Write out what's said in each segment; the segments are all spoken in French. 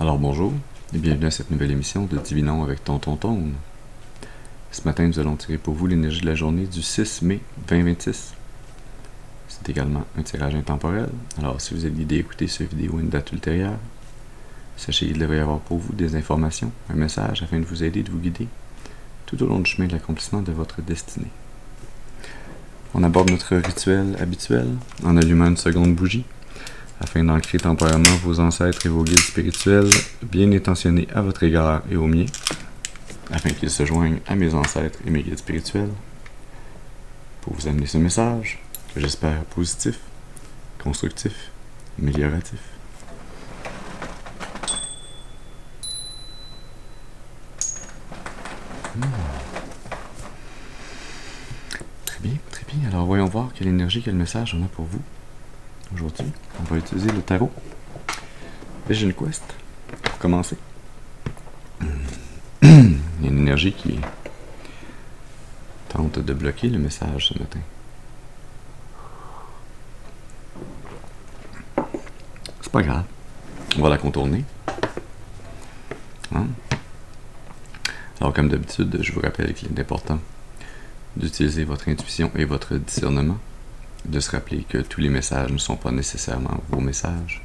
Alors bonjour, et bienvenue à cette nouvelle émission de Divinons avec Tonton Tone. Ce matin, nous allons tirer pour vous l'énergie de la journée du 6 mai 2026. C'est également un tirage intemporel, alors si vous avez l'idée d'écouter cette vidéo à une date ultérieure, sachez qu'il devrait y avoir pour vous des informations, un message afin de vous aider, de vous guider tout au long du chemin de l'accomplissement de votre destinée. On aborde notre rituel habituel en allumant une seconde bougie, afin d'ancrer temporairement vos ancêtres et vos guides spirituels bien intentionnés à votre égard et au mien, afin qu'ils se joignent à mes ancêtres et mes guides spirituels, pour vous amener ce message, que j'espère positif, constructif, amélioratif. Très bien, très bien. Alors voyons voir quelle énergie, quel message on a pour vous. Aujourd'hui, on va utiliser le tarot Vision Quest pour commencer. Il y a une énergie qui tente de bloquer le message ce matin. C'est pas grave. On va la contourner. Hein? Alors, comme d'habitude, je vous rappelle qu'il est important d'utiliser votre intuition et votre discernement, de se rappeler que tous les messages ne sont pas nécessairement vos messages.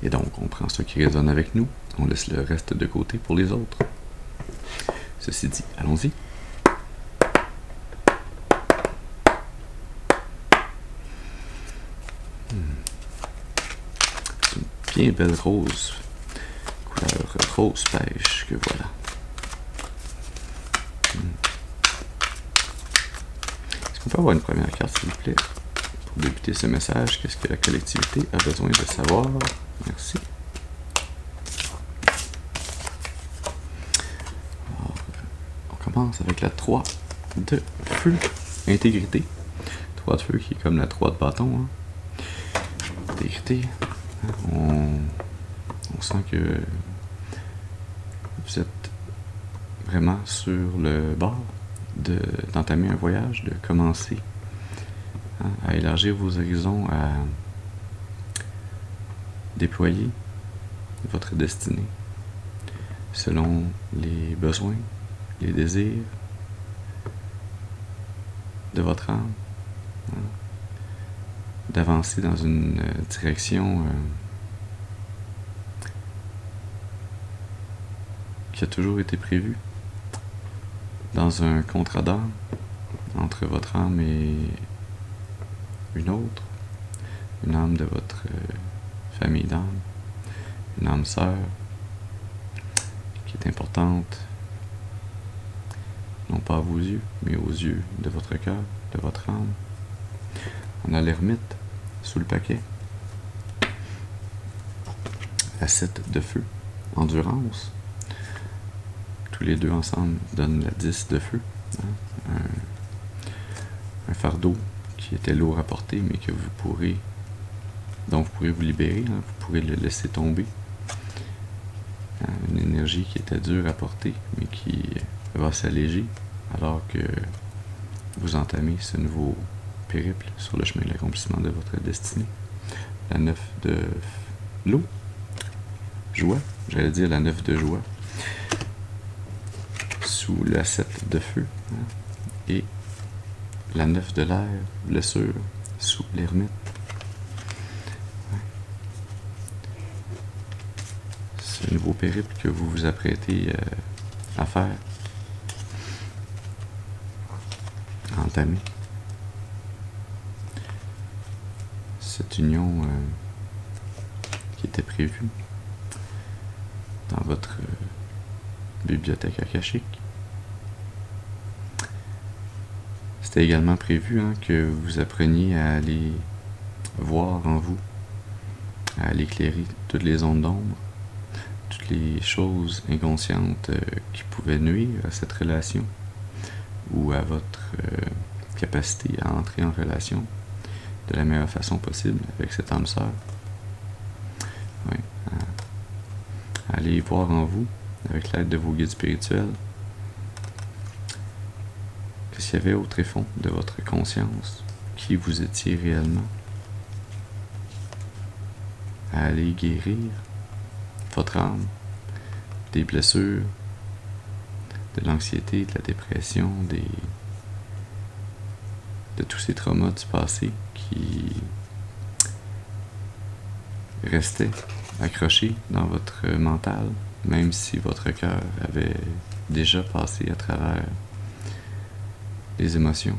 Et donc, on prend ce qui résonne avec nous, on laisse le reste de côté pour les autres. Ceci dit, allons-y. C'est une bien belle rose, couleur rose pêche, que voilà. Est-ce qu'on peut avoir une première carte, s'il vous plaît, pour débuter ce message? Qu'est-ce que la collectivité a besoin de savoir? Merci. Alors, on commence avec la 3 de feu, intégrité. 3 de feu qui est comme la 3 de bâton. Hein. Intégrité. On sent que vous êtes vraiment sur le bord d'entamer un voyage, de commencer à élargir vos horizons, à déployer votre destinée selon les besoins, les désirs de votre âme, d'avancer dans une direction qui a toujours été prévue dans un contrat d'âme entre votre âme et une autre, une âme de votre famille d'âme, une âme sœur qui est importante non pas à vos yeux, mais aux yeux de votre cœur, de votre âme. On a l'ermite sous le paquet, la 7 de feu, endurance. Tous les deux ensemble donnent la 10 de feu, hein? Un fardeau qui était lourd à porter, mais que dont vous pourrez vous libérer, hein? Vous pourrez le laisser tomber. Une énergie qui était dure à porter, mais qui va s'alléger alors que vous entamez ce nouveau périple sur le chemin de l'accomplissement de votre destinée. La 9 de l'eau, joie, j'allais dire la 9 de joie, sous la 7 de feu, hein, et la 9 de l'air, blessure, sous l'ermite. Ouais. Ce nouveau périple que vous vous apprêtez à faire, à entamer. Cette union qui était prévue dans votre bibliothèque akashique. C'était également prévu, hein, que vous appreniez à aller voir en vous, à aller éclairer toutes les ondes d'ombre, toutes les choses inconscientes qui pouvaient nuire à cette relation ou à votre capacité à entrer en relation de la meilleure façon possible avec cette âme sœur. Oui, à aller voir en vous, avec l'aide de vos guides spirituels, s'il y avait au tréfonds de votre conscience qui vous étiez réellement, à aller guérir votre âme, des blessures, de l'anxiété, de la dépression, de tous ces traumas du passé qui restaient accrochés dans votre mental, même si votre cœur avait déjà passé à travers les émotions.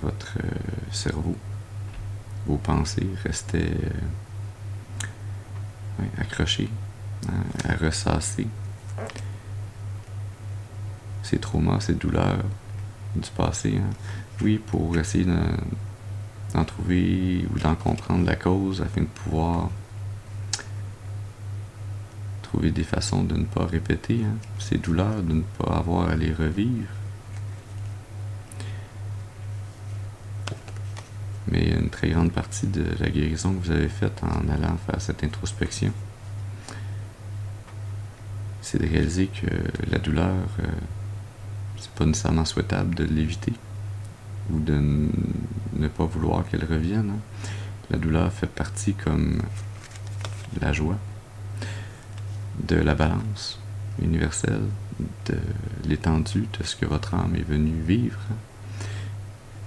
Votre cerveau, vos pensées restaient accrochées, à ressasser ces traumas, ces douleurs du passé. Oui, pour essayer d'en trouver ou d'en comprendre la cause afin de pouvoir trouver des façons de ne pas répéter ces douleurs, de ne pas avoir à les revivre. Mais une très grande partie de la guérison que vous avez faite en allant faire cette introspection, c'est de réaliser que la douleur, c'est pas nécessairement souhaitable de l'éviter ou de ne pas vouloir qu'elle revienne. La douleur fait partie comme la joie de la balance universelle, de l'étendue de ce que votre âme est venue vivre.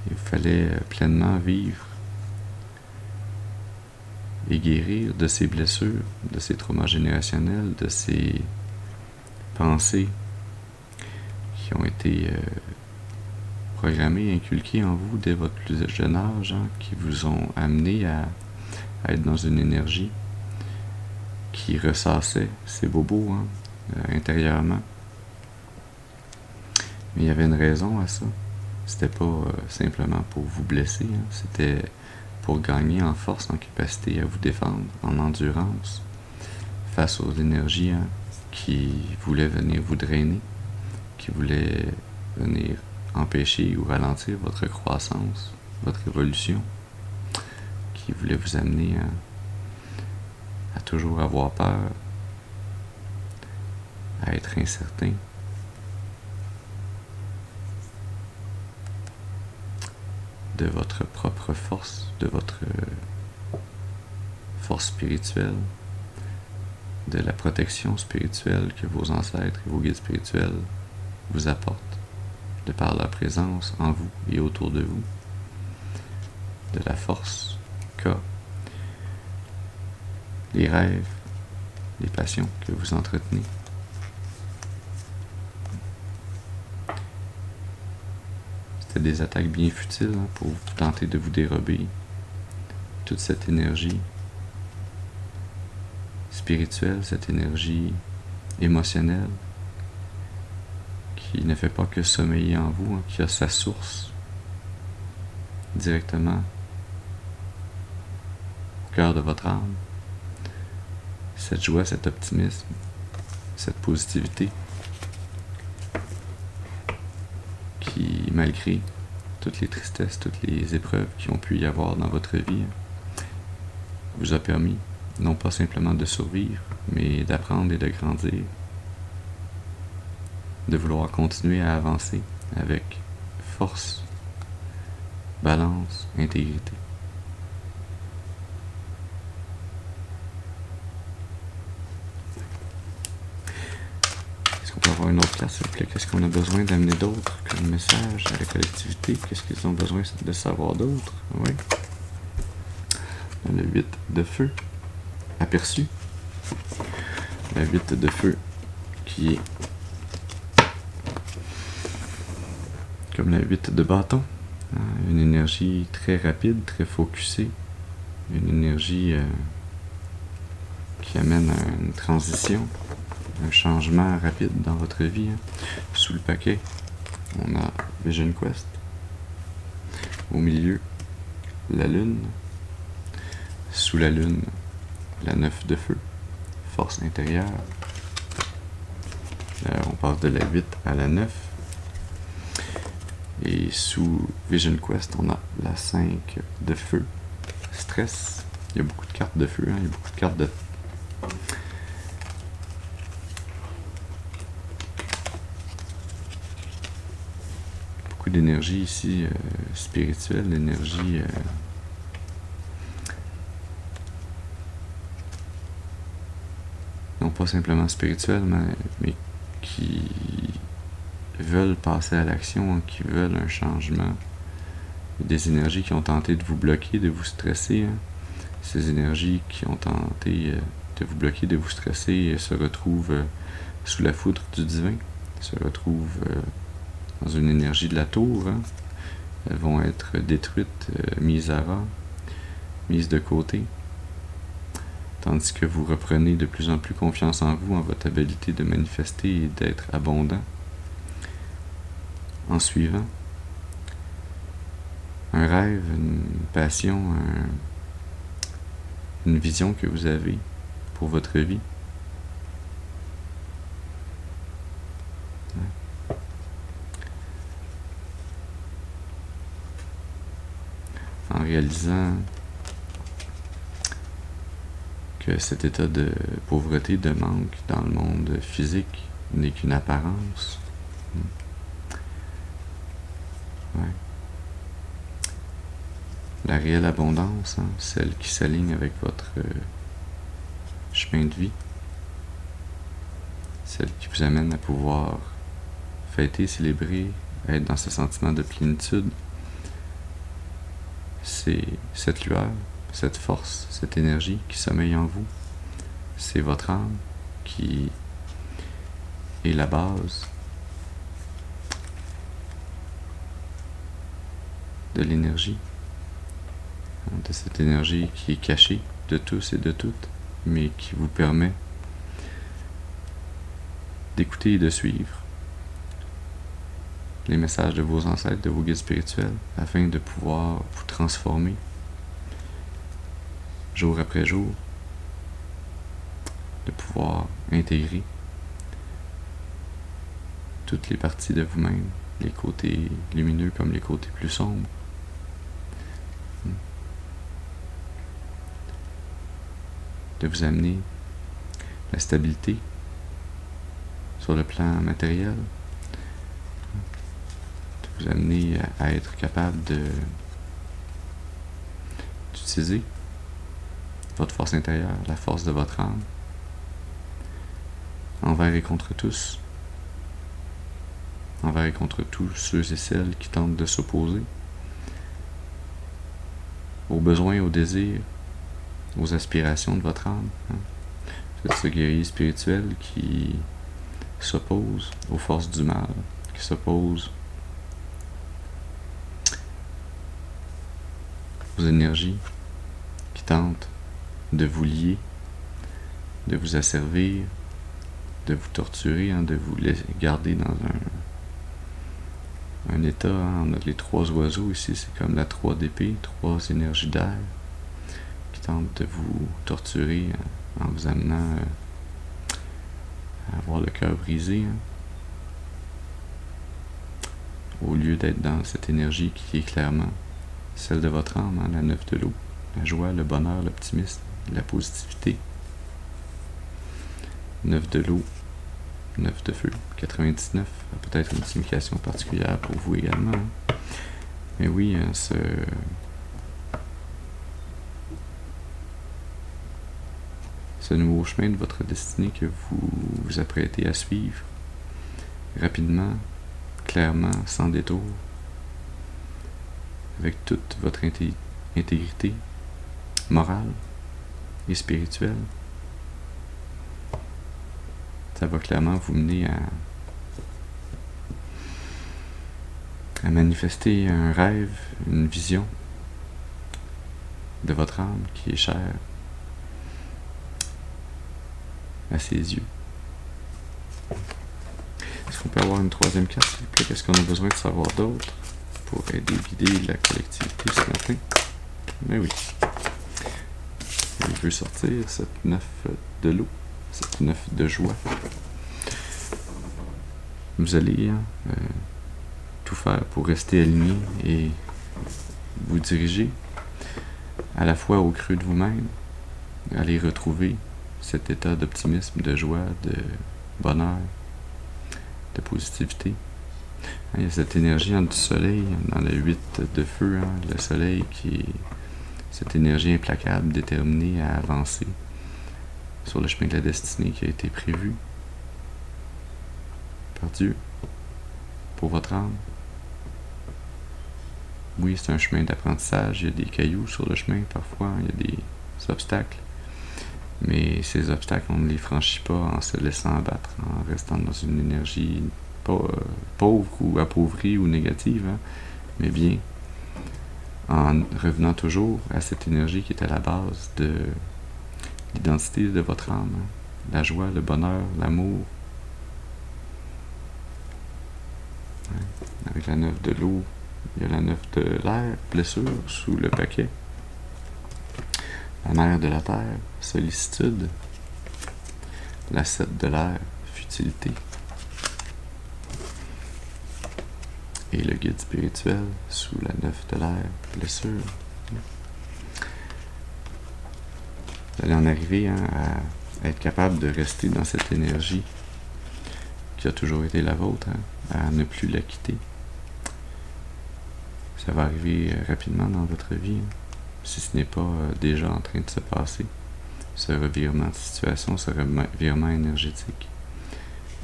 Il fallait pleinement vivre et guérir de ces blessures, de ces traumas générationnels, de ces pensées qui ont été programmées, inculquées en vous dès votre plus jeune âge, qui vous ont amené à être dans une énergie qui ressassait ces bobos intérieurement. Mais il y avait une raison à ça. C'était pas simplement pour vous blesser, c'était pour gagner en force, en capacité à vous défendre, en endurance, face aux énergies qui voulaient venir vous drainer, qui voulaient venir empêcher ou ralentir votre croissance, votre évolution, qui voulaient vous amener à toujours avoir peur, à être incertain, de votre propre force, de votre force spirituelle, de la protection spirituelle que vos ancêtres et vos guides spirituels vous apportent, de par leur présence en vous et autour de vous, de la force qu'a les rêves, les passions que vous entretenez. C'était des attaques bien futiles pour tenter de vous dérober toute cette énergie spirituelle, cette énergie émotionnelle qui ne fait pas que sommeiller en vous, qui a sa source directement au cœur de votre âme. Cette joie, cet optimisme, cette positivité qui, malgré toutes les tristesses, toutes les épreuves qui ont pu y avoir dans votre vie, vous a permis non pas simplement de survivre, mais d'apprendre et de grandir, de vouloir continuer à avancer avec force, balance, intégrité. Est-ce qu'on peut avoir une autre place, s'il vous plaît? Qu'est-ce qu'on a besoin d'amener d'autre comme message à la collectivité? Qu'est-ce qu'ils ont besoin de savoir d'autre? Oui. Le 8 de feu. Aperçu. La 8 de feu qui est comme la 8 de bâton. Une énergie très rapide, très focusée. Une énergie qui amène à une transition, un changement rapide dans votre vie. Sous le paquet, on a Vision Quest. Au milieu, la lune. Sous la lune, la 9 de feu, force intérieure. On passe de la 8 à la 9. Et sous Vision Quest, on a la 5 de feu, stress. Il y a beaucoup de cartes de feu, il y a beaucoup de cartes de... Beaucoup d'énergie ici, spirituelle, l'énergie... non pas simplement spirituels, mais qui veulent passer à l'action, qui veulent un changement. Des énergies qui ont tenté de vous bloquer, de vous stresser. Hein. Ces énergies qui ont tenté de vous bloquer, de vous stresser, se retrouvent sous la foudre du divin, se retrouvent dans une énergie de la tour. Hein. Elles vont être détruites, mises à ras, mises de côté. Tandis que vous reprenez de plus en plus confiance en vous, en votre habilité de manifester et d'être abondant. En suivant un rêve, une passion, une vision que vous avez pour votre vie. En réalisant que cet état de pauvreté, de manque dans le monde physique n'est qu'une apparence. Ouais. La réelle abondance, hein, celle qui s'aligne avec votre chemin de vie, celle qui vous amène à pouvoir fêter, célébrer, être dans ce sentiment de plénitude, c'est cette lueur, cette force, cette énergie qui sommeille en vous. C'est votre âme qui est la base de l'énergie, de cette énergie qui est cachée de tous et de toutes, mais qui vous permet d'écouter et de suivre les messages de vos ancêtres, de vos guides spirituels, afin de pouvoir vous transformer jour après jour, de pouvoir intégrer toutes les parties de vous-même, les côtés lumineux comme les côtés plus sombres. De vous amener la stabilité sur le plan matériel, de vous amener à être capable d'utiliser votre force intérieure, la force de votre âme, envers et contre tous, envers et contre tous ceux et celles qui tentent de s'opposer aux besoins, aux désirs, aux aspirations de votre âme. Hein. Vous êtes ce guerrier spirituel qui s'oppose aux forces du mal, qui s'oppose aux énergies qui tentent de vous lier, de vous asservir, de vous torturer, hein, de vous garder dans un état. Hein. On a les trois oiseaux ici, c'est comme la 3 d'épée, 3 énergies d'air qui tentent de vous torturer en vous amenant à avoir le cœur brisé. Hein. Au lieu d'être dans cette énergie qui est clairement celle de votre âme, hein, la 9 de l'eau, la joie, le bonheur, l'optimisme, la positivité. 9 de l'eau, 9 de feu, 99 a peut-être une signification particulière pour vous également. Hein. Mais oui, ce nouveau chemin de votre destinée que vous vous apprêtez à suivre, rapidement, clairement, sans détour, avec toute votre intégrité morale et spirituelle, ça va clairement vous mener à manifester un rêve, une vision de votre âme qui est chère à ses yeux. Est-ce qu'on peut avoir une troisième carte, s'il vous plaît? Qu'est-ce qu'on a besoin de savoir d'autre pour aider guider la collectivité ce matin? Mais oui. Il veut sortir cette 9 de l'eau, cette 9 de joie. Vous allez tout faire pour rester aligné et vous diriger à la fois au creux de vous-même, aller retrouver cet état d'optimisme, de joie, de bonheur, de positivité. Il y a cette énergie du soleil dans le 8 de feu, hein, le soleil qui est cette énergie implacable, déterminée à avancer sur le chemin de la destinée qui a été prévu par Dieu pour votre âme. Oui, c'est un chemin d'apprentissage, il y a des cailloux sur le chemin parfois, il y a des obstacles, mais ces obstacles, on ne les franchit pas en se laissant abattre, en restant dans une énergie pauvre ou appauvrie ou négative, hein, mais bien en revenant toujours à cette énergie qui est à la base de l'identité de votre âme, hein, la joie, le bonheur, l'amour. Ouais. Avec la 9 de l'eau, il y a la 9 de l'air, blessure, sous le paquet. La mère de la terre, sollicitude. La 7 de l'air, futilité. Et le guide spirituel, sous la 9 de l'air, blessure. Vous allez en arriver à être capable de rester dans cette énergie qui a toujours été la vôtre, hein, à ne plus la quitter. Ça va arriver rapidement dans votre vie, hein, si ce n'est pas déjà en train de se passer. Ce revirement de situation, ce revirement énergétique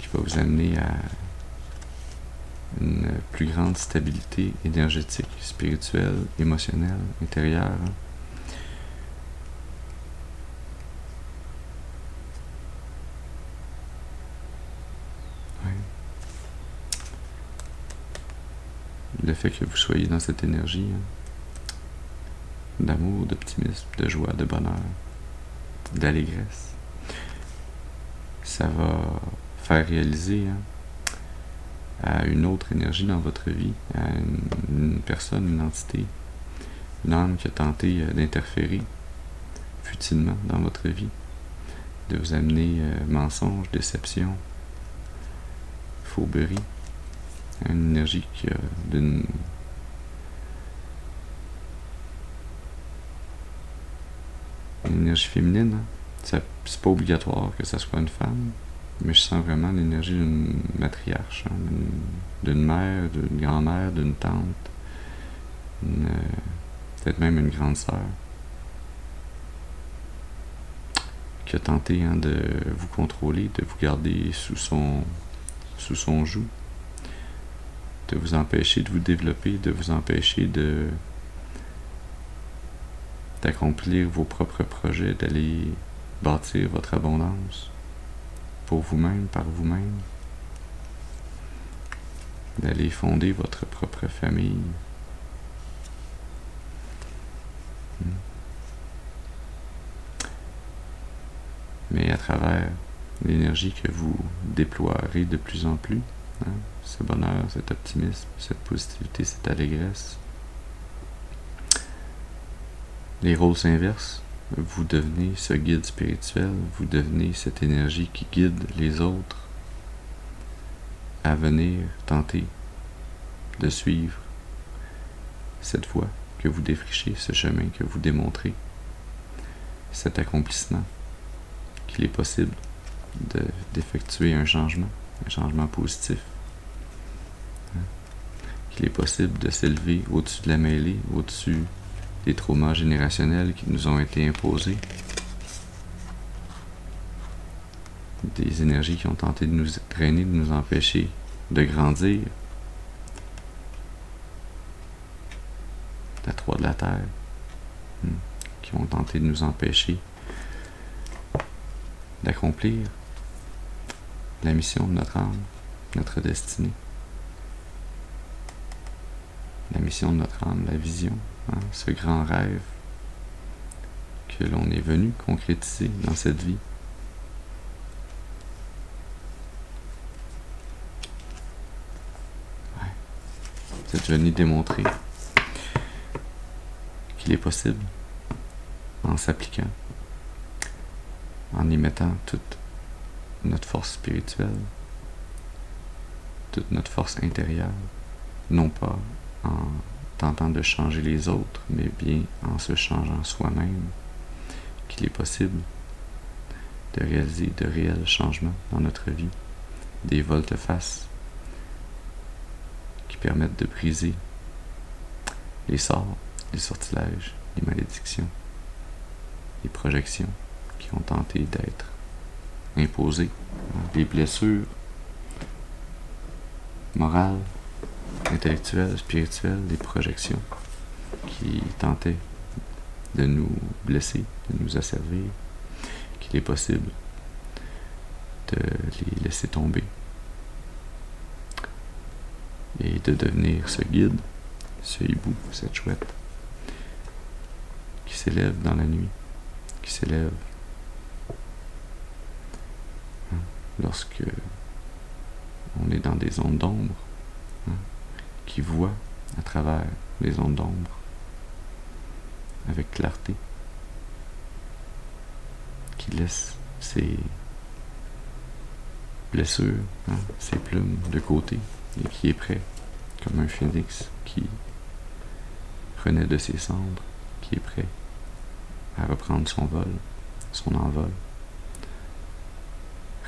qui va vous amener à une plus grande stabilité énergétique, spirituelle, émotionnelle, intérieure. Hein. Le fait que vous soyez dans cette énergie, hein, d'amour, d'optimisme, de joie, de bonheur, d'allégresse, ça va faire réaliser, hein, à une autre énergie dans votre vie, à une personne, une entité, une âme qui a tenté d'interférer futilement dans votre vie, de vous amener mensonge, déception, fourberie, une énergie qui a une énergie féminine. Hein. C'est pas obligatoire que ça soit une femme, mais je sens vraiment l'énergie d'une matriarche, hein, d'une mère, d'une grand-mère, d'une tante, peut-être même une grande sœur, qui a tenté, hein, de vous contrôler, de vous garder sous son joug, de vous empêcher de vous développer, de vous empêcher d'accomplir vos propres projets, d'aller bâtir votre abondance pour vous-même, par vous-même, d'aller fonder votre propre famille. Mais à travers l'énergie que vous déploierez de plus en plus, hein, ce bonheur, cet optimisme, cette positivité, cette allégresse, les rôles s'inversent. Vous devenez ce guide spirituel, vous devenez cette énergie qui guide les autres à venir tenter de suivre cette voie que vous défrichez, ce chemin que vous démontrez, cet accomplissement, qu'il est possible d'effectuer un changement positif, hein? Qu'il est possible de s'élever au-dessus de la mêlée, au-dessus des traumas générationnels qui nous ont été imposés, des énergies qui ont tenté de nous traîner, de nous empêcher de grandir, la 3 de la terre, qui ont tenté de nous empêcher d'accomplir la mission de notre âme, notre destinée, la mission de notre âme, la vision, hein, ce grand rêve que l'on est venu concrétiser dans cette vie. Ouais. Vous êtes venu démontrer qu'il est possible, en s'appliquant, en y mettant toute notre force spirituelle, toute notre force intérieure, non pas en tentant de changer les autres, mais bien en se changeant soi-même, qu'il est possible de réaliser de réels changements dans notre vie, des volte-face qui permettent de briser les sorts, les sortilèges, les malédictions, les projections qui ont tenté d'être imposées, les blessures morales, intellectuelles, spirituelles, des projections qui tentaient de nous blesser, de nous asservir, qu'il est possible de les laisser tomber et de devenir ce guide, ce hibou, cette chouette qui s'élève dans la nuit, qui s'élève lorsque on est dans des ondes d'ombre, qui voit à travers les ondes d'ombre avec clarté, qui laisse ses blessures, ses plumes de côté et qui est prêt, comme un phénix qui renaît de ses cendres, qui est prêt à reprendre son vol, son envol,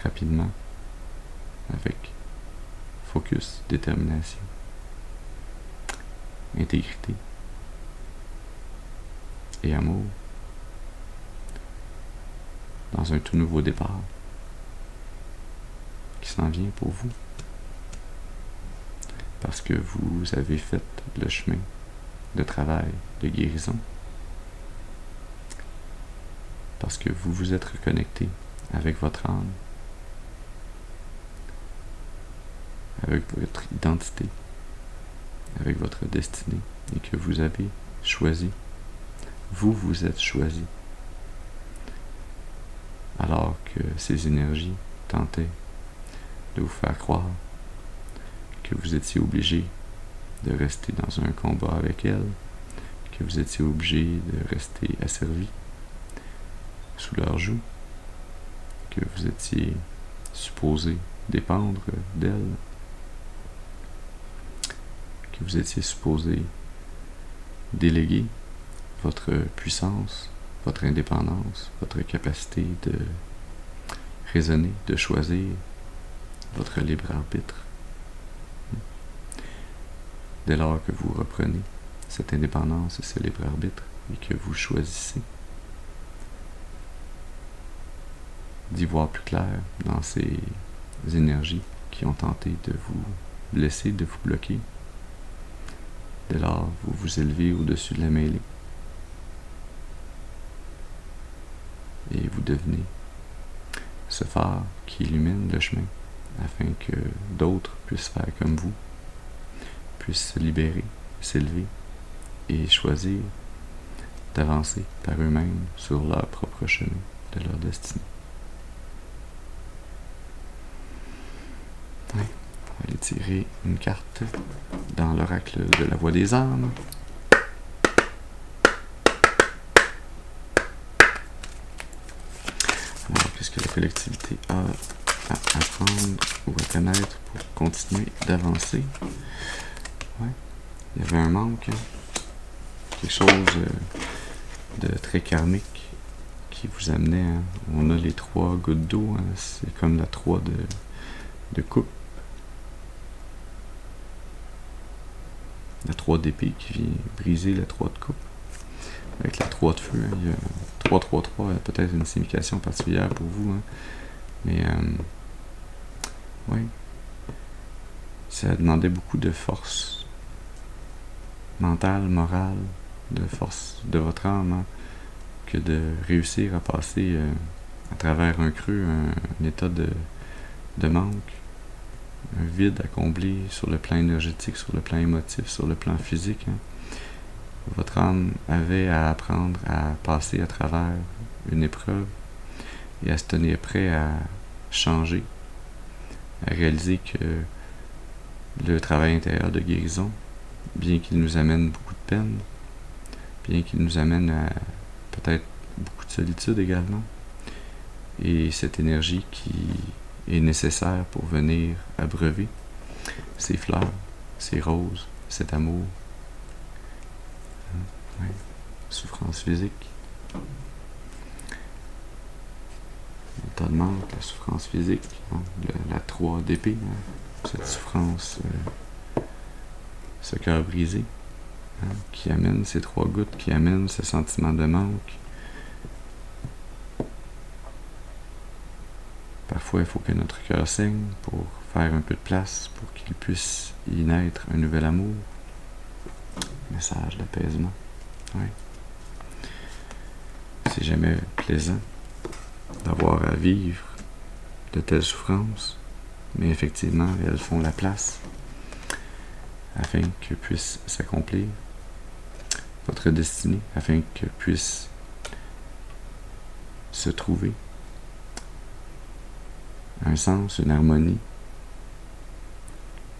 rapidement, avec focus, détermination, intégrité et amour, dans un tout nouveau départ qui s'en vient pour vous, parce que vous avez fait le chemin de travail, de guérison, parce que vous vous êtes reconnecté avec votre âme, avec votre identité, avec votre destinée, et que vous avez choisi, vous vous êtes choisi, alors que ces énergies tentaient de vous faire croire que vous étiez obligé de rester dans un combat avec elles, que vous étiez obligé de rester asservi sous leur joug, que vous étiez supposé dépendre d'elles, que vous étiez supposé déléguer votre puissance, votre indépendance, votre capacité de raisonner, de choisir, votre libre arbitre. Dès lors que vous reprenez cette indépendance et ce libre arbitre et que vous choisissez d'y voir plus clair dans ces énergies qui ont tenté de vous blesser, de vous bloquer, dès lors vous vous élevez au-dessus de la mêlée et vous devenez ce phare qui illumine le chemin afin que d'autres puissent faire comme vous, puissent se libérer, s'élever et choisir d'avancer par eux-mêmes sur leur propre chemin de leur destinée. Ouais. On va aller tirer une carte dans l'oracle de la voix des âmes. Alors, qu'est-ce que la collectivité a à apprendre ou à connaître pour continuer d'avancer? Ouais. Il y avait un manque, quelque chose de très karmique qui vous amenait. On a les 3 gouttes d'eau, c'est comme la 3 de coupe. La 3 d'épée qui vient briser la 3 de coupe. Avec la 3 de feu, il y a 3-3-3, peut-être une signification particulière pour vous. Mais, oui. Ça demandait beaucoup de force mentale, morale, de force de votre âme, que de réussir à passer à travers un creux, un état de manque, un vide à combler sur le plan énergétique, sur le plan émotif, sur le plan physique. Votre âme avait à apprendre à passer à travers une épreuve et à se tenir prêt à changer, à réaliser que le travail intérieur de guérison, bien qu'il nous amène beaucoup de peine, bien qu'il nous amène à peut-être beaucoup de solitude également, et cette énergie qui est nécessaire pour venir abreuver ces fleurs, ces roses, cet amour. Ouais. Souffrance physique. L'état de manque, la souffrance physique, la 3 d'épée, cette souffrance, ce cœur brisé, qui amène ces 3 gouttes, qui amène ce sentiment de manque. Parfois, il faut que notre cœur saigne pour faire un peu de place, pour qu'il puisse y naître un nouvel amour. Message d'apaisement. Oui. C'est jamais plaisant d'avoir à vivre de telles souffrances, mais effectivement, elles font la place afin que puisse s'accomplir votre destinée, afin que puisse se trouver un sens, une harmonie,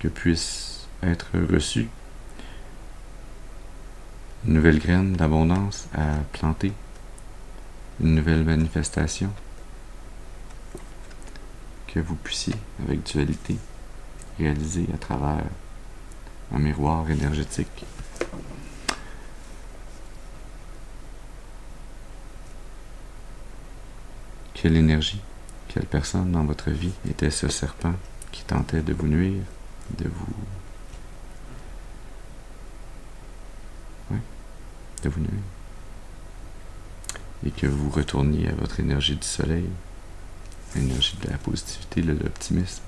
que puisse être reçu une nouvelle graine d'abondance à planter, une nouvelle manifestation, que vous puissiez, avec dualité, réaliser à travers un miroir énergétique. Quelle énergie, quelle personne dans votre vie était ce serpent qui tentait de vous nuire, de vous nuire, et que vous retourniez à votre énergie du soleil, l'énergie de la positivité, de l'optimisme,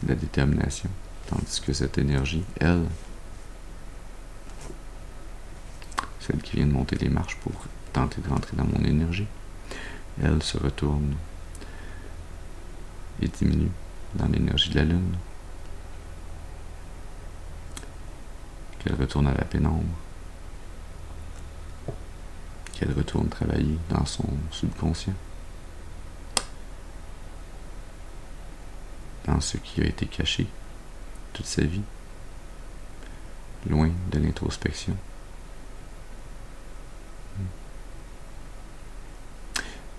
de la détermination, tandis que cette énergie, elle, celle qui vient de monter les marches pour tenter de rentrer dans mon énergie, elle se retourne et diminue dans l'énergie de la lune, qu'elle retourne à la pénombre, qu'elle retourne travailler dans son subconscient, dans ce qui a été caché toute sa vie, loin de l'introspection.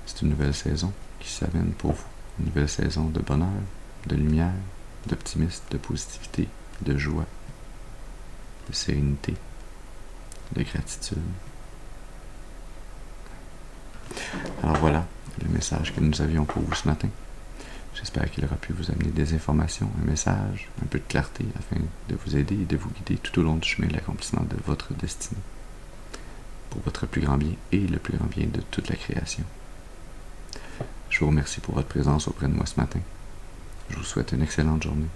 C'est une nouvelle saison qui s'amène pour vous, une nouvelle saison de bonheur, de lumière, d'optimisme, de positivité, de joie, de sérénité, de gratitude. Alors voilà le message que nous avions pour vous ce matin. J'espère qu'il aura pu vous amener des informations, un message, un peu de clarté afin de vous aider et de vous guider tout au long du chemin de l'accomplissement de votre destinée, pour votre plus grand bien et le plus grand bien de toute la création. Je vous remercie pour votre présence auprès de moi ce matin. Je vous souhaite une excellente journée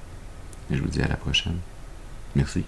et je vous dis à la prochaine. Merci.